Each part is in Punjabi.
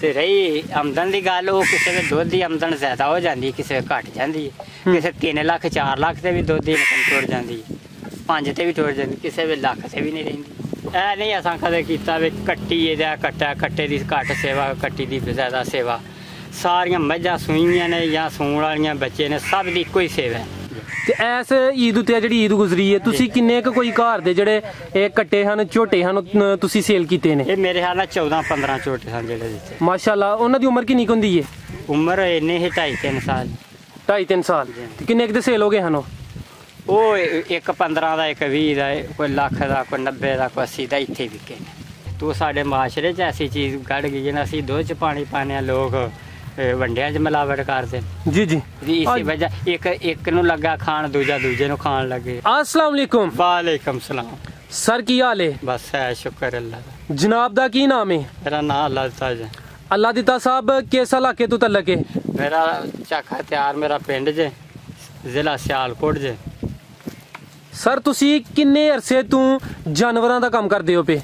ਤੇ ਰਹੀ ਆਮਦਨ ਦੀ ਗੱਲ, ਉਹ ਕਿਸੇ ਦੇ ਦੁੱਧ ਦੀ ਆਮਦਨ ਜ਼ਿਆਦਾ ਹੋ ਜਾਂਦੀ, ਕਿਸੇ ਘਟ ਜਾਂਦੀ, ਕਿਸੇ 3 ਲੱਖ 4 ਲੱਖ ਤੇ ਵੀ ਦੁੱਧ ਦੀ ਇਨਕਮ ਟੁੱਟ ਜਾਂਦੀ, 5 ਤੇ ਵੀ ਟੁੱਟ ਜਾਂਦੀ, ਕਿਸੇ ਵੇ ਲੱਖ ਤੇ ਵੀ ਨਹੀਂ ਰਹਿੰਦੀ। ਇਹ ਨਹੀਂ ਅਸਾਂ ਕਦੇ ਕੀਤਾ ਵੀ ਕੱਟੀ ਇਹਦਾ ਕੱਟੇ ਦੀ ਘੱਟ ਸੇਵਾ, ਕੱਟੀ ਦੀ ਜ਼ਿਆਦਾ ਸੇਵਾ। ਸਾਰੀਆਂ ਮੱਝਾਂ ਸੂਈਆਂ ਨੇ ਜਾਂ ਸੂਣ ਵਾਲੀਆਂ ਬੱਚੇ ਨੇ, ਸਭ ਦੀ ਇੱਕੋ ਹੀ ਸੇਵਾ ਹੈ। ਤੇ ਐਸ ਈਦ ਉੱਤੇ ਜਿਹੜੀ ਈਦ ਗੁਜ਼ਰੀ ਹੈ, ਤੁਸੀਂ ਕਿੰਨੇ ਕੁ ਕੋਈ ਘਰ ਦੇ ਜਿਹੜੇ ਇਹ ਕੱਟੇ ਹਨ, ਝੋਟੇ ਹਨ, ਤੁਸੀਂ ਸੇਲ ਕੀਤੇ ਨੇ? ਇਹ ਮੇਰੇ ਖਿਆਲ ਨਾਲ 14-15 ਝੋਟੇ ਹਨ ਜਿਹੜੇ ਦਿੱਤੇ। ਮਾਸ਼ਾਅੱਲਾ। ਉਹਨਾਂ ਦੀ ਉਮਰ ਕਿੰਨੀ ਕੁ ਹੁੰਦੀ ਹੈ? ਉਮਰ ਇੰਨੇ ਹੀ 2.5-3 ਸਾਲ। 2.5-3 ਸਾਲ। ਤੇ ਕਿੰਨੇ ਕੁ ਦੇ ਸੇਲ ਹੋ ਗਏ ਹਨ? ਉਹ ਇੱਕ 15 ਦਾ, ਇੱਕ 20 ਦਾ, ਕੋਈ ਲੱਖ ਦਾ, ਕੋਈ 90 ਦਾ, ਕੋਈ 80 ਦਾ ਇੱਥੇ ਵਿਕੇ ਨੇ। ਤੂੰ ਸਾਡੇ ਮਾਸ਼ਰੇ 'ਚ ਐਸੀ ਚੀਜ਼ ਕੱਢ ਗਈ ਨਾ, ਅਸੀਂ ਦੁੱਧ 'ਚ ਪਾਣੀ ਪਾਉਂਦੇ ਹਾਂ, ਲੋਕ ਵੰਡਿਆਂ 'ਚ ਮਿਲਾਵਟ ਕਰਦੇ। ਜੀ ਜੀ। ਇਸੇ ਵਜ੍ਹਾ ਇੱਕ ਨੂੰ ਲੱਗਾ ਖਾਣ, ਦੂਜਾ ਦੂਜੇ ਨੂੰ ਖਾਣ ਲੱਗੇ। अस्सलाम वालेकुम। वालेकुम सलाम। सर की हाल है? बस है, शुक्र अल्लाह दा। जनाब दा की नाम है? मेरा नाम अल्लाह ताज है। अल्लाह दिता साहब किस इलाके तो तलक है? मेरा चाखा त्यार मेरा पिंड जे, जिला सियालकोट जे। सर तुसी किन्ने अरसे तू जानवरां दा काम करदे हो पे?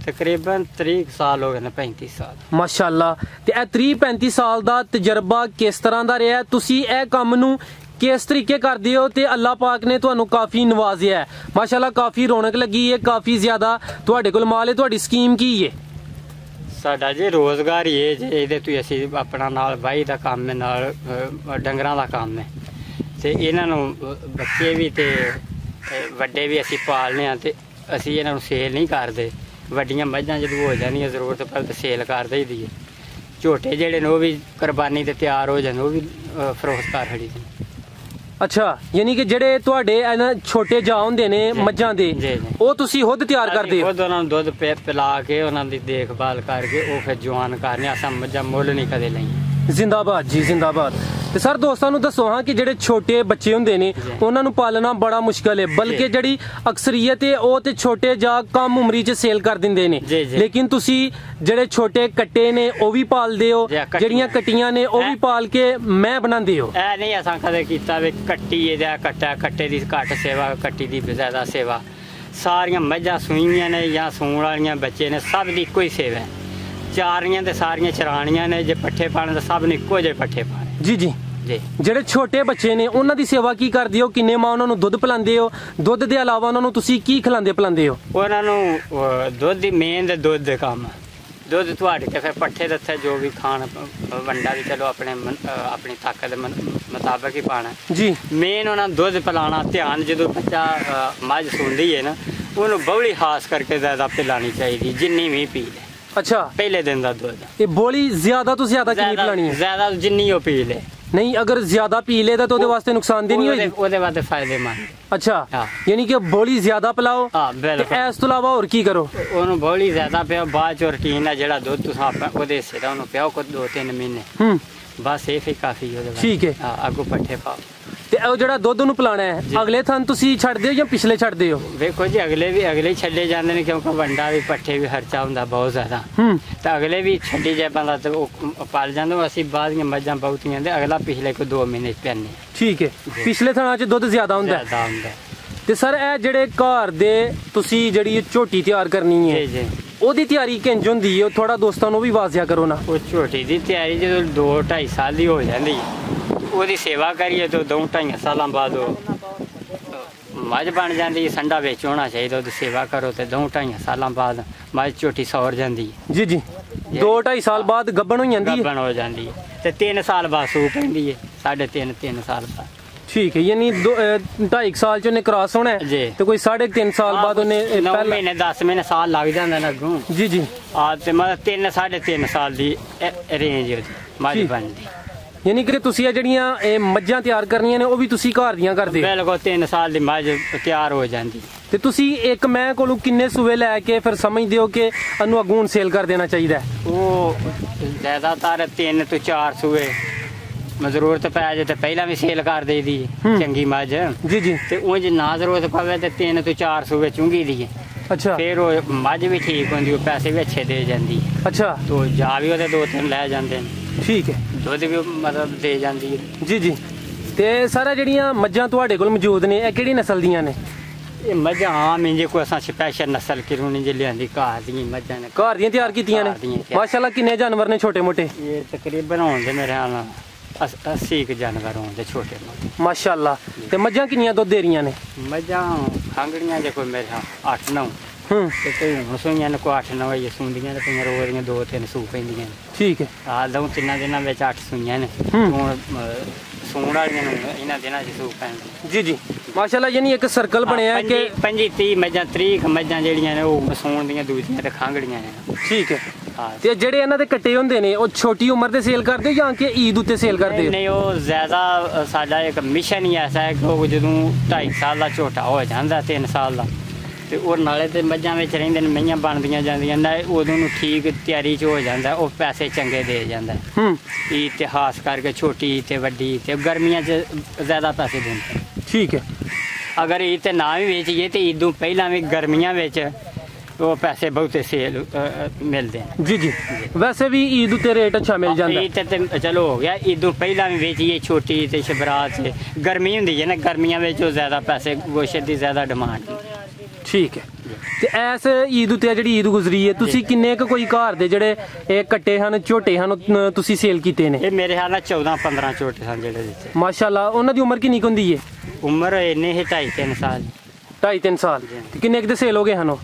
तकरीबन 30 साल हो गए ने, 35 साल। माशाअल्लाह। ते ए 30-35 साल दा तजर्बा किस तरह दा रहा? तुसी ए काम नू किस तरीके करदे हो? ते अल्लाह पाक ने तुहानू काफी नवाजिया है, माशाअल्लाह काफी रौनक लगी है, काफी ज्यादा तुहाडे कोल माल है। तुहाडी स्कीम की है? साडा जी रोजगार ही है जे, इहदे तो असीं अपना नाल वाही दा काम है, नाल डंगरां दा काम है। ते इन्हां नू बच्चे भी ते वड्डे भी असीं पालने आ, ते असीं इन्हां नू सेल नहीं करदे। ਵੱਡੀਆਂ ਮੱਝਾਂ ਜਦੋਂ ਹੋ ਜਾਂਦੀਆਂ ਜ਼ਰੂਰਤ ਪਵੇ ਤਾਂ ਸੇਲ ਕਰ ਦਈਦੀ ਹੈ। ਝੋਟੇ ਜਿਹੜੇ ਨੇ ਉਹ ਵੀ ਕੁਰਬਾਨੀ ਤੇ ਤਿਆਰ ਹੋ ਜਾਂਦੇ, ਉਹ ਵੀ ਫਰੋਖਤ ਕਰ ਖੜੀ ਦੇ। ਅੱਛਾ, ਯਾਨੀ ਕਿ ਜਿਹੜੇ ਤੁਹਾਡੇ ਇਹਨਾਂ ਛੋਟੇ ਜਾ ਹੁੰਦੇ ਨੇ ਮੱਝਾਂ ਦੇ, ਉਹ ਤੁਸੀਂ ਖੁਦ ਤਿਆਰ ਕਰਦੇ ਹੋ? ਖੁਦ ਉਹਨਾਂ ਨੂੰ ਦੁੱਧ ਪਿਲਾ ਕੇ, ਉਹਨਾਂ ਦੀ ਦੇਖਭਾਲ ਕਰਕੇ ਉਹ ਫਿਰ ਜਵਾਨ ਕਰਨੇ। ਅਸਾਂ ਮੱਝਾਂ ਮੁੱਲ ਨਹੀਂ ਕਦੇ ਲਈਆਂ। जिंदाबाद जी, जिंदाबाद। ਤੇ ਸਰ ਦੋਸਤਾਂ ਨੂੰ ਦੱਸੋ ਹਾਂ ਕਿ ਜਿਹੜੇ ਛੋਟੇ ਬੱਚੇ ਹੁੰਦੇ ਨੇ ਉਹਨਾਂ ਨੂੰ ਪਾਲਣਾ ਬੜਾ ਮੁਸ਼ਕਲ ਹੈ, ਬਲਕਿ ਜਿਹੜੀ ਅਕਸਰੀਅਤ ਹੈ ਉਹ ਤੇ ਛੋਟੇ ਜਾਂ ਕਮ ਉਮਰੀ 'ਚ ਸੇਲ ਕਰ ਦਿੰਦੇ ਨੇ, ਲੇਕਿਨ ਤੁਸੀਂ ਜਿਹੜੇ ਛੋਟੇ ਕੱਟੇ ਨੇ ਉਹ ਵੀ ਪਾਲਦੇ ਹੋ, ਜਿਹੜੀਆਂ ਕੱਟੀਆਂ ਨੇ ਉਹ ਵੀ ਪਾਲ ਕੇ ਮੈਂ ਬਣਾਉਂਦੇ ਹੋ? ਇਹ ਨਹੀਂ ਅਸਾਂ ਕਦੇ ਕੀਤਾ ਵੀ ਕੱਟੀ ਇਹਦਾ ਕੱਟੇ ਦੀ ਘੱਟ ਸੇਵਾ, ਕੱਟੀ ਦੀ ਜ਼ਿਆਦਾ ਸੇਵਾ। ਸਾਰੀਆਂ ਮੱਝਾਂ ਸੂਈਆਂ ਨੇ ਜਾਂ ਸੂਣ ਵਾਲੀਆਂ ਬੱਚੇ ਨੇ, ਸਭ ਦੀ ਇੱਕੋ ਹੀ ਸੇਵਾ ਹੈ। ਚਾਰੀਆਂ ਤੇ ਸਾਰੀਆਂ ਚਰਾਣੀਆਂ ਨੇ, ਜੇ ਪੱਠੇ ਪਾਣੇ ਤਾਂ ਸਭ ਨੇ ਇੱਕੋ ਜਿਹੇ ਪੱਠੇ ਪਾਣੇ। ਜੀ ਜੀ ਜੀ। ਜਿਹੜੇ ਛੋਟੇ ਬੱਚੇ ਨੇ ਉਹਨਾਂ ਦੀ ਸੇਵਾ ਕੀ ਕਰਦੇ ਹੋ? ਕਿੰਨੇ ਮਾਂ ਉਹਨਾਂ ਨੂੰ ਦੁੱਧ ਪਿਲਾਉਂਦੇ ਹੋ? ਦੁੱਧ ਦੇ ਇਲਾਵਾ ਉਹਨਾਂ ਨੂੰ ਤੁਸੀਂ ਕੀ ਖਿਲਾਉਂਦੇ ਪਿਲਾਉਂਦੇ ਹੋ? ਉਹਨਾਂ ਨੂੰ ਦੁੱਧ ਦੀ ਮੇਨ ਦੇ ਦੁੱਧ ਦੇ ਕੰਮ, ਦੁੱਧ ਤੁਹਾਡੇ ਤੇ ਫਿਰ ਪੱਠੇ ਦਿੱਤੇ ਜੋ ਵੀ ਖਾਣ, ਵੰਡਾ ਵੀ ਚਲੋ ਆਪਣੀ ਤਾਕਤ ਦੇ ਮੁਤਾਬਕ ਹੀ ਪਾਣਾ ਜੀ। ਮੇਨ ਉਹਨਾਂ ਨੂੰ ਦੁੱਧ ਪਿਲਾਉਣਾ ਧਿਆਨ। ਜਦੋਂ ਬੱਚਾ ਮੱਝ ਸੁਣਦੀ ਹੈ ਨਾ, ਉਹਨੂੰ ਬੌਲੀ ਖਾਸ ਕਰਕੇ ਜ਼ਿਆਦਾ ਪਿਲਾਣੀ ਚਾਹੀਦੀ, ਜਿੰਨੀ ਵੀ ਪੀ ਲੈ। ਅੱਛਾ, ਪਹਿਲੇ ਦਿਨ ਦਾ ਦੁੱਧ। ਇਹ ਬੋਲੀ ਜ਼ਿਆਦਾ ਤੋਂ ਜ਼ਿਆਦਾ ਕਿੰਨੀ ਪਿਲਾਣੀ ਹੈ? ਜ਼ਿਆਦਾ ਜਿੰਨੀ ਉਹ ਪੀ ਲੈ। ਨਹੀਂ, ਅਗਰ ਜ਼ਿਆਦਾ ਪੀ ਲੇ ਤਾਂ ਉਹਦੇ ਵਾਸਤੇ ਨੁਕਸਾਨਦੇਹ ਨਹੀਂ ਹੋਏਗੀ? ਉਹਦੇ ਵਾਸਤੇ ਫਾਇਦੇਮੰਦ। ਅੱਛਾ, ਯਾਨੀ ਕਿ ਬੋਲੀ ਜ਼ਿਆਦਾ ਪਿਲਾਓ। ਹਾਂ ਬਿਲਕੁਲ। ਇਸ ਤੋਂ ਇਲਾਵਾ ਹੋਰ ਕੀ ਕਰੋ? ਉਹਨੂੰ ਬੋਲੀ ਜ਼ਿਆਦਾ ਪਿਓ, ਬਾਅਦ ਚ ਰੂਟੀਨ ਹੈ ਜਿਹੜਾ ਦੁੱਧ ਤੁਸੀਂ ਉਹਦੇ ਹਿੱਸੇ ਦਾ ਉਹਨੂੰ ਪਿਓ ਕੋ 2-3 ਮਹੀਨੇ, ਬਸ ਇਹ ਫਿਰ ਕਾਫੀ ਉਹਦੇ ਬਾਅਦ। ਠੀਕ ਹੈ। ਅੱਗੋਂ ਪੱਠੇ ਪਾਓ। ਤੇ ਉਹ ਜਿਹੜਾ ਦੁੱਧ ਨੂੰ ਪਿਲਾਣਾ ਹੈ, ਅਗਲੇ ਥਾਂ ਤੁਸੀਂ ਛੱਡਦੇ ਹੋ ਜਾਂ ਪਿਛਲੇ ਛੱਡਦੇ ਹੋ? ਵੇਖੋ ਜੀ, ਅਗਲੇ ਛੱਡੇ ਜਾਂਦੇ ਨੇ, ਕਿਉਂਕਿ ਵੰਡਾ ਵੀ ਪੱਠੇ ਵੀ ਖਰਚਾ ਹੁੰਦਾ ਬਹੁਤ ਜ਼ਿਆਦਾ, ਤਾਂ ਅਗਲੇ ਵੀ ਛੱਡੀ ਜਾਏ ਬੰਦਾ ਤੇ ਉਹ ਪਾਲ ਜਾਂਦਾ। ਅਸੀਂ ਬਾਅਦ ਦੀਆਂ ਮੱਝਾਂ ਬਹੁਤੀਆਂ ਦੇ ਅਗਲਾ ਪਿਛਲੇ ਕੋਈ 2 ਮਹੀਨੇ ਪੈਣੇ। ਠੀਕ ਹੈ। ਪਿਛਲੇ ਥਾਂ 'ਚ ਦੁੱਧ ਜ਼ਿਆਦਾ ਹੁੰਦਾ? ਜ਼ਿਆਦਾ ਹੁੰਦਾ। ਤੇ ਸਰ ਇਹ ਜਿਹੜੇ ਘਰ ਦੇ ਤੁਸੀਂ ਜਿਹੜੀ ਝੋਟੀ ਤਿਆਰ ਕਰਨੀ ਹੈ, ਉਹਦੀ ਤਿਆਰੀ ਕਿੰਜ ਹੁੰਦੀ ਹੈ? ਥੋੜਾ ਦੋਸਤਾਂ ਨੂੰ ਵੀ ਵਾਜ਼ਿਆ ਕਰੋ ਨਾ। ਉਹ ਝੋਟੀ ਦੀ ਤਿਆਰੀ ਜਦੋਂ 2-2.5 ਸਾਲ ਦੀ ਹੋ ਜਾਂਦੀ ਹੈ, ਉਹਦੀ ਸੇਵਾ ਕਰੀਏ ਤਾਂ 2-2.5 ਸਾਲਾਂ ਬਾਅਦ ਉਹ ਮੱਝ ਬਣ ਜਾਂਦੀ। ਸੰਡਾ ਵਿੱਚ ਹੋਣਾ ਚਾਹੀਦਾ, ਉਹਦੀ ਸੇਵਾ ਕਰੋ ਤੇ 2-2.5 ਸਾਲਾਂ ਬਾਅਦ ਮੱਝ ਝੋਟੀ ਸੌਰ ਜਾਂਦੀ ਹੈ। ਜੀ ਜੀ। 2-2.5 ਸਾਲ ਬਾਅਦ ਗੱਭਣ ਹੋ ਜਾਂਦੀ ਹੈ? ਗੱਭਣ ਹੋ ਜਾਂਦੀ ਹੈ ਤੇ 3 ਸਾਲ ਬਾਅਦ ਸੂ ਪੈਂਦੀ ਹੈ, 3.5 ਸਾਲ ਬਾਅਦ। ਠੀਕ ਹੈ, ਯਾਨੀ 2.5 ਸਾਲ ਚ ਉਹਨੇ ਕ੍ਰਾਸ ਹੋਣਾ ਹੈ ਤੇ ਕੋਈ 3.5 ਸਾਲ ਬਾਅਦ ਉਹਨੇ 9 ਮਹੀਨੇ 10 ਮਹੀਨੇ ਸਾਲ ਲੱਗ ਜਾਂਦਾ ਨਾ ਅੱਗੋਂ। ਜੀ ਜੀ। ਤੇ ਮਤਲਬ 3-3.5 ਸਾਲ ਦੀ ਰੇਂਜ ਉਹਦੀ ਮੱਝ ਬਣਦੀ। ਯਾਨੀ ਕਿ ਤੁਸੀਂ ਜਿਹੜੀਆਂ ਇਹ ਮੱਝਾਂ ਤਿਆਰ ਕਰਨੀਆਂ ਨੇ ਉਹ ਵੀ ਤੁਸੀਂ ਘਰ ਦੀਆਂ ਕਰਦੇ? ਬਿਲਕੁਲ। 3 ਸਾਲ ਦੀ ਮੱਝ ਤਿਆਰ ਹੋ ਜਾਂਦੀ। ਤੇ ਤੁਸੀਂ ਇੱਕ ਮੈਂ ਕੋਲੋਂ ਕਿੰਨੇ ਸੂਏ ਲੈ ਕੇ ਫਿਰ ਸਮਝਦੇ ਹੋ ਕਿ ਇਹਨੂੰ ਅੱਗੋਂ ਸੇਲ ਕਰ ਦੇਣਾ ਚਾਹੀਦਾ? ਉਹ ਜ਼ਿਆਦਾਤਰ 3 ਤੋਂ 4 ਸੂਏ ਜ਼ਰੂਰਤ ਪੈ ਜਾਏ ਤੇ ਪਹਿਲਾਂ ਵੀ ਸੇਲ ਕਰ ਦੇਈਦੀ ਹੈ ਚੰਗੀ ਮੱਝ। ਜੀ ਜੀ। ਤੇ ਉਹ ਜੇ ਨਾ ਜ਼ਰੂਰਤ ਪਵੇ ਤੇ 3 ਤੋਂ 4 ਸੂਏ ਚੁੰਗੀ ਦੀ ਹੈ। ਅੱਛਾ। ਫਿਰ ਉਹ ਮੱਝ ਵੀ ਠੀਕ ਹੁੰਦੀ, ਉਹ ਪੈਸੇ ਵੀ ਅੱਛੇ ਦੇ ਜਾਂਦੀ। ਅੱਛਾ। ਤੋ ਜਾ ਵੀ ਉਹਦੇ 2-3 ਲੈ ਜਾਂਦੇ ਨੇ। ਠੀਕ ਹੈ। ਦੁੱਧ ਵੀ ਮਤਲਬ ਦੇ ਜਾਂਦੀ ਹੈ। ਜੀ ਜੀ। ਤੇ ਸਾਰਾ ਜਿਹੜੀਆਂ ਮੱਝਾਂ ਤੁਹਾਡੇ ਕੋਲ ਮੌਜੂਦ ਨੇ ਇਹ ਕਿਹੜੀ ਨਸਲ ਦੀਆਂ ਨੇ? ਇਹ ਮੱਝਾਂ ਆਮ ਇੰਜ ਕੋਈ ਅਸਾਂ ਸਪੈਸ਼ਲ ਨਸਲ ਕਿਰੂਣੀ ਜੇ ਲਿਆਂਦੀ ਘਰ ਦੀਆਂ ਮੱਝਾਂ ਨੇ, ਘਰ ਦੀਆਂ ਤਿਆਰ ਕੀਤੀਆਂ ਨੇ। ਮਾਸ਼ਾਅੱਲਾ ਕਿੰਨੇ ਜਾਨਵਰ ਨੇ ਛੋਟੇ ਮੋਟੇ? ਇਹ ਤਕਰੀਬਨ ਹੋਣਗੇ ਮੇਰੇ ਨਾਲ 80 ਕੁ ਜਾਨਵਰ ਹੋਣਗੇ ਛੋਟੇ ਮੋਟੇ। ਮਾਸ਼ਾਅੱਲਾ। ਤੇ ਮੱਝਾਂ ਕਿੰਨੀਆਂ ਦੁੱਧ ਦੇ ਰਹੀਆਂ ਨੇ? ਮੱਝਾਂ ਖੰਗੜੀਆਂ ਜੇ ਕੋਈ ਮੇਰੇ ਨਾਲ 8-9 ਤੇ ਕਈ ਹੁਣ ਸੂਈਆਂ ਨੇ, ਕੋਈ 8-9 ਇਹ ਸੂੰਦੀਆਂ ਨੇ, ਕਈਆਂ ਰੋਜ਼ ਦੀਆਂ 2-3 ਸੂ ਪੈਂਦੀਆਂ ਨੇ। ਠੀਕ ਹੈ। ਆ ਲਓ 3 ਦਿਨਾਂ ਵਿੱਚ 8 ਸੂਈਆਂ ਨੇ, ਹੁਣ ਸੂਣ ਵਾਲੀਆਂ ਨੂੰ ਇਹਨਾਂ ਦਿਨਾਂ 'ਚ ਸੂ ਪੈਂਦੀ। ਜੀ ਜੀ ਮਾਸ਼ਾਅੱਲਾ। ਯਾਨੀ ਇੱਕ ਸਰਕਲ ਬਣਿਆ ਕਿ 25-30 ਮੱਝਾਂ 30 ਮੱਝਾਂ ਜਿਹੜੀਆਂ ਨੇ ਉਹ ਸੂਣ ਦੀਆਂ, ਦੂਜੀਆਂ ਤੇ ਖੰਗੜੀਆਂ ਨੇ। ਠੀਕ ਹੈ। ਤੇ ਜਿਹੜੇ ਇਹਨਾਂ ਦੇ ਕੱਟੇ ਹੁੰਦੇ ਨੇ ਉਹ ਛੋਟੀ ਉਮਰ ਦੇ ਸੇਲ ਕਰਦੇ ਜਾਂ ਕਿ ਈਦ ਉੱਤੇ ਸੇਲ ਕਰਦੇ? ਨਹੀਂ, ਉਹ ਜ਼ਿਆਦਾ ਸਾਡਾ ਇੱਕ ਮਿਸ਼ਨ ਹੀ ਐਸਾ ਹੈ ਕਿ ਉਹ ਜਦੋਂ 2.5 ਸਾਲ ਦਾ ਝੋਟਾ ਹੋ ਜਾਂਦਾ, 3 ਸਾਲ ਦਾ, ਤੇ ਉਹ ਨਾਲੇ ਤੇ ਮੱਝਾਂ ਵਿੱਚ ਰਹਿੰਦੇ ਨੇ, ਮਈਆਂ ਬਣਦੀਆਂ ਜਾਂਦੀਆਂ ਨੇ, ਉਦੋਂ ਨੂੰ ਠੀਕ ਤਿਆਰੀ 'ਚ ਹੋ ਜਾਂਦਾ, ਉਹ ਪੈਸੇ ਚੰਗੇ ਦੇ ਜਾਂਦਾ। ਈਦ ਤੇ ਖਾਸ ਕਰਕੇ ਛੋਟੀ ਤੇ ਵੱਡੀ ਤੇ ਗਰਮੀਆਂ 'ਚ ਜ਼ਿਆਦਾ ਪੈਸੇ ਦਿੰਦੇ। ਠੀਕ ਹੈ। ਅਗਰ ਈਦ ਤੇ ਨਾ ਵੀ ਵੇਚੀਏ ਤੇ ਈਦੋਂ ਪਹਿਲਾਂ ਵੀ ਗਰਮੀਆਂ ਵਿੱਚ ਉਹ ਪੈਸੇ ਬਹੁਤੇ ਸੇਲ ਮਿਲਦੇ ਨੇ। ਜੀ ਜੀ। ਵੈਸੇ ਵੀ ਈਦ ਉੱਤੇ ਰੇਟ ਅੱਛਾ ਮਿਲ ਜਾਂਦਾ? ਈਦ ਤੇ ਚਲੋ ਹੋ ਗਿਆ, ਈਦੋਂ ਪਹਿਲਾਂ ਵੀ ਵੇਚੀਏ ਛੋਟੀ ਤੇ ਸ਼ਬਰਾਤ ਤੇ ਗਰਮੀ ਹੁੰਦੀ ਹੈ ਨਾ, ਗਰਮੀਆਂ ਵਿੱਚ ਉਹ ਜ਼ਿਆਦਾ ਪੈਸੇ ਗੋਸ਼ਤ ਦੀ ਜ਼ਿਆਦਾ ਡਿਮਾਂਡ। ਠੀਕ ਹੈ। ਤੇ ਐਸ ਈਦ ਉੱਤੇ ਜਿਹੜੀ ਈਦ ਗੁਜ਼ਰੀ ਹੈ, ਤੁਸੀਂ ਕਿੰਨੇ ਕੁ ਕੋਈ ਘਰ ਦੇ ਜਿਹੜੇ ਇਹ ਕੱਟੇ ਹਨ, ਝੋਟੇ ਹਨ, ਤੁਸੀਂ ਸੇਲ ਕੀਤੇ ਨੇ? ਇਹ ਮੇਰੇ ਖਿਆਲ ਨਾਲ 14-15 ਝੋਟੇ ਹਨ ਜਿਹੜੇ ਦਿੱਤੇ। ਮਾਸ਼ਾਅੱਲਾ। ਉਹਨਾਂ ਦੀ ਉਮਰ ਕਿੰਨੀ ਕੁ ਹੁੰਦੀ ਹੈ? ਉਮਰ ਇੰਨੇ ਹੀ 2.5-3 ਸਾਲ। 2.5-3 ਸਾਲ। ਕਿੰਨੇ ਕੁ ਦੇ ਸੇਲ ਹੋ ਗਏ ਹਨ ਉਹ?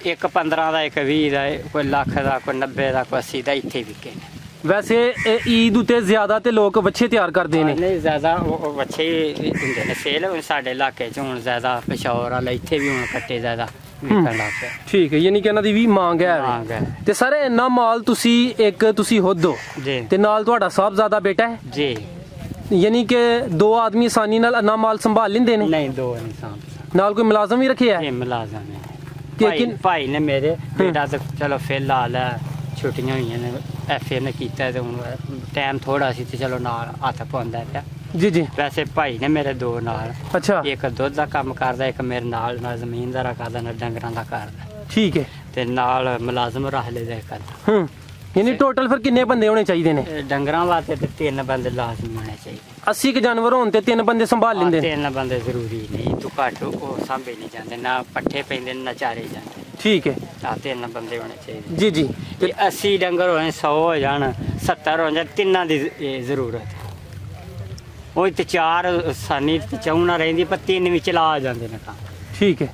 ਇੱਕ 15 ਦਾ, ਇੱਕ 20 ਦਾ, ਕੋਈ ਲੱਖ ਦਾ, ਕੋਈ 90 ਦਾ, ਕੋਈ 80 ਦਾ ਇੱਥੇ ਵਿਕੇ ਨੇ। ਵੈਸੇ ਈਦ ਉੱਤੇ ਜ਼ਿਆਦਾ ਤੇ ਲੋਕ ਵੱਛੇ ਤਿਆਰ ਕਰਦੇ ਨੇ? ਨਹੀਂ, ਜ਼ਿਆਦਾ ਉਹ ਵੱਛੇ ਹੁੰਦੇ ਨੇ ਸੇਲ। ਸਾਡੇ ਇਲਾਕੇ 'ਚ ਹੁਣ ਜ਼ਿਆਦਾ ਪਿਸ਼ੌਰ ਵਾਲਾ ਇੱਥੇ ਵੀ ਹੁਣ ਕੱਟੇ ਜ਼ਿਆਦਾ ਵਿਕਣ ਲੱਗ ਪਏ। ਠੀਕ ਹੈ। ਯਾਨੀ ਕਿ ਇਹਨਾਂ ਦੀ ਵੀ ਮੰਗ ਹੈ। ਤੇ ਸਰ ਇੰਨਾ ਮਾਲ ਤੁਸੀਂ ਖੁਦ ਹੋ ਤੇ ਨਾਲ ਤੁਹਾਡਾ ਸਾਹਿਬਜ਼ਾਦਾ ਬੇਟਾ ਹੈ? ਜੀ। ਯਾਨੀ ਕਿ 2 ਆਦਮੀ ਆਸਾਨੀ ਨਾਲ ਇੰਨਾ ਮਾਲ ਸੰਭਾਲ ਲੈਂਦੇ ਨੇ? ਨਹੀਂ, 2 ਨਹੀਂ ਸੰਭਾਲ। ਨਾਲ ਕੋਈ ਮੁਲਾਜ਼ਮ ਵੀ ਰੱਖਿਆ? ਮੁਲਾਜ਼ਮ ਹੈ ਭਾਈ ਨੇ ਮੇਰੇ। ਬੇਟਾ ਤਾਂ ਚਲੋ ਫਿਲਹਾਲ ਛੁੱਟੀਆਂ ਹੋਈਆਂ ਨੇ, FA ਨੇ ਕੀਤਾ ਤੇ ਹੁਣ ਟਾਈਮ ਥੋੜਾ ਸੀ ਤੇ ਚਲੋ ਨਾਲ ਹੱਥ ਪਾਉਂਦਾ ਪਿਆ। ਜੀ ਜੀ। ਵੈਸੇ ਭਾਈ ਨੇ ਮੇਰੇ 2 ਨਾਲ। ਅੱਛਾ। ਇੱਕ ਦੁੱਧ ਦਾ ਕੰਮ ਕਰਦਾ, ਇੱਕ ਮੇਰੇ ਨਾਲ ਜ਼ਮੀਨਦਾਰਾ ਕਰਦਾ, ਨਾਲ ਡੰਗਰਾਂ ਦਾ ਕਰਦਾ। ਠੀਕ ਹੈ। ਤੇ ਨਾਲ ਮੁਲਾਜ਼ਮ ਰੱਖ ਲੈਦਾ ਕਰਦਾ। ਯਾਨੀ ਟੋਟਲ ਫਿਰ ਕਿੰਨੇ ਬੰਦੇ ਹੋਣੇ ਚਾਹੀਦੇ ਨੇ? ਡੰਗਰਾਂ ਵਾਸਤੇ ਤੇ 3 ਬੰਦੇ ਲਾਜ਼ਮੀ ਹੋਣੇ ਚਾਹੀਦੇ। 80 ਕੁ ਜਾਨਵਰ ਹੋਣ ਤੇ 3 ਬੰਦੇ ਸੰਭਾਲ ਲੈਂਦੇ? 3 ਬੰਦੇ ਜ਼ਰੂਰੀ ਨਹੀਂ, ਤੂੰ ਘੱਟ ਉਹ ਸਾਂਭੇ ਨਹੀਂ ਜਾਂਦੇ, ਨਾ ਪੱਠੇ ਪੈਂਦੇ ਨਾ ਚਾਰੇ ਜਾਂਦੇ। ਠੀਕ ਹੈ। 3 ਬੰਦੇ ਹੋਣੇ ਚਾਹੀਦੇ। ਜੀ ਜੀ। ਤੇ 80 ਡੰਗਰ ਹੋਣ, 100 ਹੋ ਜਾਣ, 70 ਹੋ ਜਾਣ, 3 ਦੀ ਜ਼ਰੂਰਤ ਹੈ। ਉਹ ਤੇ 4 ਸਾਨੀ ਤੇ ਚਾਉਣਾ ਰਹਿੰਦੀ, ਪਰ 3 ਵੀ ਚਲਾ ਜਾਂਦੇ ਨੇ ਕੰਮ। ਠੀਕ ਹੈ।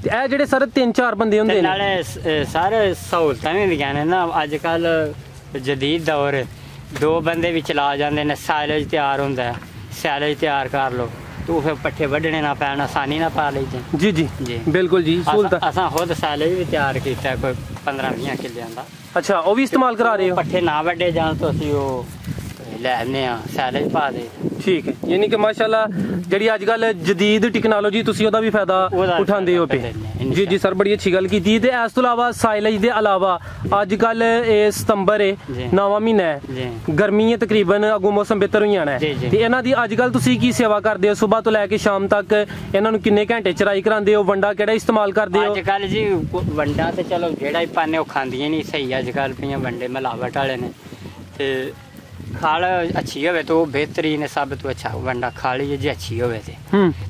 ਤੇ ਇਹ ਜਿਹੜੇ ਸਾਰੇ 3-4 ਬੰਦੇ ਹੁੰਦੇ ਨੇ, ਨਾਲੇ ਸਾਰੇ ਸਹੂਲਤਾਂ ਵੀ ਹੁੰਦੀਆਂ ਨੇ ਨਾ ਅੱਜ ਕੱਲ ਜਦੀਦ ਦੌਰ। 2 ਬੰਦੇ ਵੀ ਚਲਾ ਜਾਂਦੇ ਨੇ, ਸਾਇਲੇਜ ਤਿਆਰ ਹੁੰਦਾ, ਸਾਇਲੇਜ ਤਿਆਰ ਕਰ ਲਓ, ਤੂੰ ਫਿਰ ਪੱਠੇ ਵੱਢਣੇ ਨਾ ਪੈਣ, ਆਸਾਨੀ ਨਾਲ ਪਾ ਲਈ। ਜੀ ਜੀ ਜੀ ਬਿਲਕੁਲ ਜੀ। ਅਸਾਂ ਖੁਦ ਸਾਇਲੇਜ ਵੀ ਤਿਆਰ ਕੀਤਾ, ਕੋਈ 15-20 ਕਿੱਲਿਆਂ ਦਾ। ਅੱਛਾ, ਉਹ ਵੀ ਇਸਤੇਮਾਲ ਕਰਾ ਰਹੇ ਹੋ? ਪੱਠੇ ਨਾ ਵੱਢੇ ਜਾਣ ਤੋਂ ਅਸੀਂ ਉਹ ਲੈ ਆਨੇ ਆ, ਸਾਇਲੇਜ ਪਾ ਦੇ। ਠੀਕ ਹੈ। ਯਾਨੀ ਕਿ ਮਾਸ਼ਾਅੱਲਾ ਜਿਹੜੀ ਅੱਜ ਕੱਲ ਜਦੀਦ ਟੈਕਨੋਲੋਜੀ, ਤੁਸੀਂ ਉਹਦਾ ਵੀ ਫਾਇਦਾ ਉਠਾਉਂਦੇ ਹੋ ਪਏ। ਜੀ ਜੀ ਸਰ, ਬੜੀ ਅੱਛੀ ਗੱਲ ਕੀਤੀ। ਤੇ ਇਸ ਤੋਂ ਇਲਾਵਾ ਸਾਇਲੇਜ ਦੇ ਇਲਾਵਾ ਅੱਜ ਕੱਲ ਇਹ ਸਤੰਬਰ ਹੈ, 9ਵਾਂ ਮਹੀਨਾ ਹੈ, ਗਰਮੀ ਹੈ ਤਕਰੀਬਨ, ਅੱਗੋਂ ਮੌਸਮ ਬਿਹਤਰ ਹੋਈ ਜਾਣਾ ਹੈ, ਤੇ ਇਹਨਾਂ ਦੀ ਅੱਜ ਕੱਲ ਤੁਸੀਂ ਕੀ ਸੇਵਾ ਕਰਦੇ ਹੋ? ਸਵੇਰ ਤੋਂ ਲੈ ਕੇ ਸ਼ਾਮ ਤੱਕ ਇਹਨਾਂ ਨੂੰ ਕਿੰਨੇ ਘੰਟੇ ਚਰਾਈ ਕਰਾਉਂਦੇ ਹੋ? ਵੰਡਾ ਕਿਹੜਾ ਇਸਤੇਮਾਲ ਕਰਦੇ ਹੋ? ਅੱਜ ਕੱਲ ਜੀ ਵੰਡਾ ਤੇ ਚਲੋ ਜਿਹੜਾ ਹੀ ਪਾਣੇ ਉਹ ਖਾਂਦੀਆਂ ਨਹੀਂ ਸਹੀ, ਅੱਜ ਕੱਲ ਪਈਆਂ ਵੰਡੇ ਮਿਲਾਵਟ ਵਾਲੇ ਨੇ। ਤੇ ਖਾਲ ਅੱਛੀ ਹੋਵੇ ਤਾਂ ਉਹ बेहतरीन है, सब तो अच्छा वंडा खाली है जी अच्छी होवे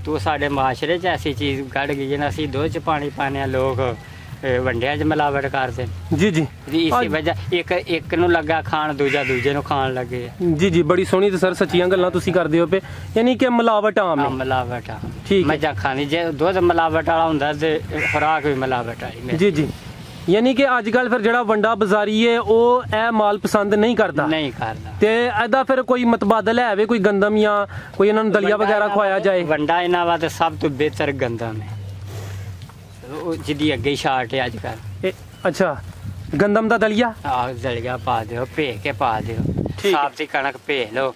तो साडे माशरे च ऐसी चीज़ गड़ गई है ना, असीं दुध च पानी पाने लोग वंडिया च मिलावट करते जी जी इसी वजह एक नूं लगा खाण दूजा दूजे नूं खाण लगे जी जी। बड़ी सोहनी ते सर सच्चियां गल्लां तुसीं करदे हो पे, यानी कि मिलावट आम है। मिलावट आम ठीक मझां खानी जे दुध मिलावट वाला हुंदा ते खुराक भी मिलावट वाली जी जी। यानी कि अजकल फिर जिहड़ा वंडा बाजारी है वो ए माल पसंद नहीं करता ते एदा फिर कोई मतबादल है कोई गंदम या कोई इन्हां नूं दलिया वगैरह खवाया जाए? वंडा इन्हां वास्ते सब तो बेहतर गंदम है, जिहदी अगे शार्ट है अजकल। अच्छा, गंदम दा दलिया? हां दलिया पा दिओ, भे के पा दिओ, साफ दी कणक भे लो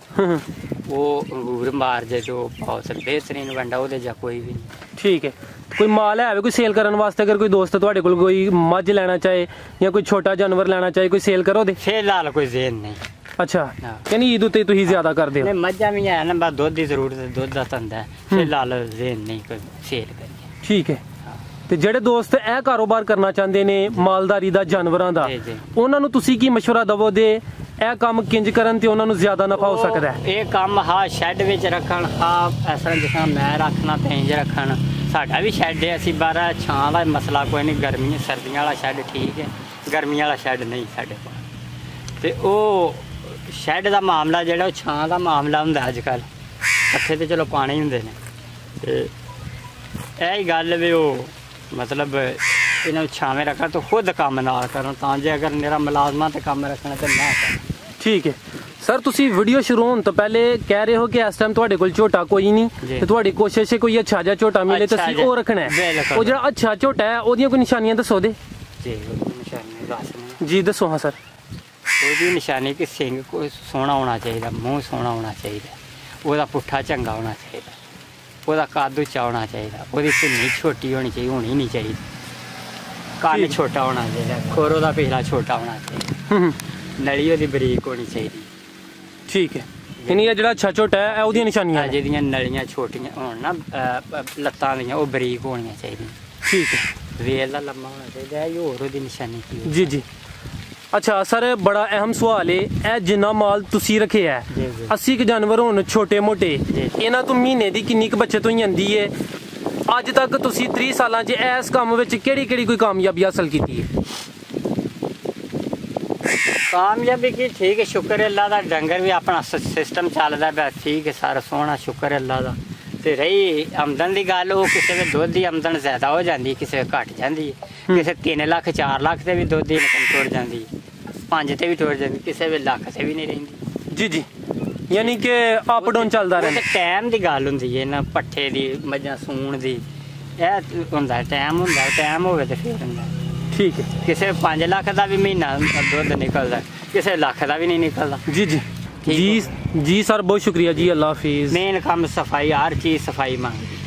वो अंगूर मार जे जो बहुत बेहतरीन वंडा ओदे जा कोई भी नहीं। ठीक है। कोई माल है कोई सेल करने वास्ते, अगर कोई दोस्त तुहाडे कोल कोई मझ लेना चाहे या कोई छोटा जानवर लेना चाहे, कोई सेल करो दे? फिलहाल कोई ज़ेन नहीं। अच्छा, यानी ईद उत्ते तुसीं ज़्यादा करदे हो? मझां भी है ना, बस दुध दी जरूरत है, दुध दा धंधा है, फिलहाल ज़ेन नहीं कोई सेल करिए। ठीक है। ਤੇ ਜਿਹੜੇ ਦੋਸਤ ਇਹ ਕਾਰੋਬਾਰ ਕਰਨਾ ਚਾਹੁੰਦੇ ਨੇ ਮਾਲਦਾਰੀ ਦਾ ਜਾਨਵਰਾਂ ਦਾ, ਉਹਨਾਂ ਨੂੰ ਤੁਸੀਂ ਕੀ ਮਸ਼ਵਰਾ ਦਵੋਗੇ ਇਹ ਕੰਮ ਕਿੰਜ ਕਰਨ ਤੇ ਉਹਨਾਂ ਨੂੰ ਜ਼ਿਆਦਾ ਨਫਾ ਹੋ ਸਕਦਾ ਹੈ? ਇਹ ਕੰਮ ਹਾਂ ਸ਼ੈੱਡ ਵਿੱਚ ਰੱਖਣ, ਹਾਂ ਇਸ ਤਰ੍ਹਾਂ ਜਿਸ ਤਰ੍ਹਾਂ ਮੈਂ ਰੱਖਣਾ ਤੇ ਇੰਜ ਰੱਖਣ, ਸਾਡਾ ਵੀ ਸ਼ੈੱਡ ਹੈ, ਅਸੀਂ 12 ਛਾਂ ਦਾ ਮਸਲਾ ਕੋਈ ਨਹੀਂ, ਗਰਮੀਆਂ ਸਰਦੀਆਂ ਵਾਲਾ ਸ਼ੈੱਡ ਠੀਕ ਹੈ, ਗਰਮੀਆਂ ਵਾਲਾ ਸ਼ੈੱਡ ਨਹੀਂ ਸਾਡੇ ਕੋਲ। ਤੇ ਉਹ ਸ਼ੈੱਡ ਦਾ ਮਾਮਲਾ ਜਿਹੜਾ ਉਹ ਛਾਂ ਦਾ ਮਾਮਲਾ ਹੁੰਦਾ ਅੱਜ ਕੱਲ੍ਹ, ਪੱਠੇ ਤੇ ਚਲੋ ਪਾਣੇ ਹੁੰਦੇ ਨੇ। ਤੇ ਇਹ ਹੀ ਗੱਲ ਵੀ ਉਹ ਮਤਲਬ ਇਹਨਾਂ ਨੂੰ ਛਾਵੇਂ ਰੱਖਣ ਤੋਂ ਖੁਦ ਕੰਮ ਨਾ ਕਰਨ, ਤਾਂ ਜੇ ਅਗਰ ਮੇਰਾ ਮੁਲਾਜ਼ਮਾਂ ਤੇ ਕੰਮ ਰੱਖਣਾ ਤੇ ਨਾ ਕਰਨ। ਠੀਕ ਹੈ ਸਰ, ਤੁਸੀਂ ਵੀਡੀਓ ਸ਼ੁਰੂ ਹੋਣ ਤੋਂ ਪਹਿਲੇ ਕਹਿ ਰਹੇ ਹੋ ਕਿ ਇਸ ਟਾਈਮ ਤੁਹਾਡੇ ਕੋਲ ਝੋਟਾ ਕੋਈ ਨਹੀਂ, ਤੇ ਤੁਹਾਡੀ ਕੋਸ਼ਿਸ਼ ਹੈ ਕੋਈ ਅੱਛਾ ਜਿਹਾ ਝੋਟਾ ਮਿਲੇ ਤੇ ਅਸੀਂ ਉਹ ਰੱਖਣਾ ਹੈ। ਉਹ ਜਿਹੜਾ ਅੱਛਾ ਝੋਟਾ ਹੈ ਉਹਦੀਆਂ ਕੋਈ ਨਿਸ਼ਾਨੀਆਂ ਦੱਸੋ ਦੇ ਜੀ। ਨਿਸ਼ਾਨੀ ਦੱਸਣੀ ਜੀ, ਦੱਸੋ। ਹਾਂ ਸਰ, ਉਹਦੀ ਨਿਸ਼ਾਨੀ ਕਿ ਸਿੰਘ ਕੋਈ ਸੋਹਣਾ ਹੋਣਾ ਚਾਹੀਦਾ, ਮੂੰਹ ਸੋਹਣਾ ਹੋਣਾ ਚਾਹੀਦਾ, ਉਹਦਾ ਪੁੱਠਾ ਚੰਗਾ ਹੋਣਾ ਚਾਹੀਦਾ, ਉਹਦਾ ਕੱਦ ਉੱਚਾ ਹੋਣਾ ਚਾਹੀਦਾ, ਉਹਦੀ ਧੁੰਨੀ ਛੋਟੀ ਹੋਣੀ ਚਾਹੀਦੀ, ਹੋਣੀ ਨਹੀਂ ਚਾਹੀਦੀ, ਕੰਨ ਛੋਟਾ ਹੋਣਾ ਚਾਹੀਦਾ, ਖੋਰ ਉਹਦਾ ਪਿਛਲਾ ਛੋਟਾ ਹੋਣਾ ਚਾਹੀਦਾ, ਨਲੀ ਉਹਦੀ ਬਰੀਕ ਹੋਣੀ ਚਾਹੀਦੀ। ਠੀਕ ਹੈ, ਯਾਨੀ ਇਹ ਜਿਹੜਾ ਅੱਛਾ ਝੋਟਾ ਹੈ ਉਹਦੀਆਂ ਨਿਸ਼ਾਨੀਆਂ ਜਿਹਦੀਆਂ ਨਲੀਆਂ ਛੋਟੀਆਂ ਹੋਣ ਨਾ, ਲੱਤਾਂ ਦੀਆਂ ਉਹ ਬਰੀਕ ਹੋਣੀਆਂ ਚਾਹੀਦੀਆਂ। ਠੀਕ ਹੈ, ਵੇਲ ਦਾ ਲੰਮਾ ਹੋਣਾ ਚਾਹੀਦਾ, ਇਹ ਹੋਰ ਉਹਦੀ ਨਿਸ਼ਾਨੀ ਕੀ ਜੀ ਜੀ। ਅੱਛਾ ਸਰ, ਬੜਾ ਅਹਿਮ ਸਵਾਲ ਹੈ, ਇਹ ਜਿੰਨਾ ਮਾਲ ਤੁਸੀਂ ਰੱਖਿਆ ਹੈ 80 ਕੁ ਜਾਨਵਰ ਹੋਣ ਛੋਟੇ ਮੋਟੇ, ਇਹਨਾਂ ਤੋਂ ਮਹੀਨੇ ਦੀ ਕਿੰਨੀ ਕੁ ਬੱਚਤ ਹੋਈ ਜਾਂਦੀ ਹੈ? ਅੱਜ ਤੱਕ ਤੁਸੀਂ 30 ਸਾਲਾਂ 'ਚ ਇਸ ਕੰਮ ਵਿੱਚ ਕਿਹੜੀ ਕਿਹੜੀ ਕੋਈ ਕਾਮਯਾਬੀ ਹਾਸਲ ਕੀਤੀ ਹੈ? ਕਾਮਯਾਬੀ ਕੀ ਠੀਕ ਹੈ, ਸ਼ੁਕਰ ਅੱਲਾ ਦਾ, ਡੰਗਰ ਵੀ ਆਪਣਾ ਸਿਸਟਮ ਚੱਲਦਾ ਪਿਆ ਠੀਕ ਹੈ, ਸਾਰਾ ਸੋਹਣਾ ਸ਼ੁਕਰ ਅੱਲਾ ਦਾ। ਤੇ ਰਹੀ ਆਮਦਨ ਦੀ ਗੱਲ, ਉਹ ਕਿਸੇ ਵੇ ਦੁੱਧ ਦੀ ਆਮਦਨ ਜ਼ਿਆਦਾ ਹੋ ਜਾਂਦੀ, ਕਿਸੇ ਵੇ ਘੱਟ ਜਾਂਦੀ ਹੈ, ਕਿਸੇ 3 ਲੱਖ 4 ਲੱਖ ਤੇ ਵੀ ਦੁੱਧ ਦੀ ਇਨਕਮ ਟੁੱਟ ਜਾਂਦੀ, 5 ਤੇ ਵੀ ਟੁੱਟ ਜਾਂਦੀ, ਕਿਸੇ ਵੇ ਲੱਖ ਤੇ ਵੀ ਨਹੀਂ ਰਹਿੰਦੀ। ਜੀ ਜੀ, ਯਾਨੀ ਕਿ ਅਪ ਡਾਊਨ ਚੱਲਦਾ ਰਹਿੰਦਾ। ਟਾਈਮ ਦੀ ਗੱਲ ਹੁੰਦੀ ਹੈ ਨਾ, ਪੱਠੇ ਦੀ, ਮੱਝਾਂ ਸੂਣ ਦੀ, ਇਹ ਹੁੰਦਾ ਟਾਈਮ ਹੁੰਦਾ, ਟਾਈਮ ਹੋਵੇ ਤੇ ਫਿਰ ਹੁੰਦਾ। ਠੀਕ ਹੈ, ਕਿਸੇ 5 ਲੱਖ ਦਾ ਵੀ ਮਹੀਨਾ ਦੁੱਧ ਨਿਕਲਦਾ, ਕਿਸੇ ਲੱਖ ਦਾ ਵੀ ਨਹੀਂ ਨਿਕਲਦਾ। ਜੀ ਜੀ ਜੀ ਜੀ ਸਰ, ਬਹੁਤ ਸ਼ੁਕਰੀਆ ਜੀ, ਅੱਲਾ ਹਾਫਿਜ਼। ਮੇਨ ਕੰਮ ਸਫਾਈ, ਹਰ ਚੀਜ਼ ਸਫਾਈ ਮੰਗਦੀ।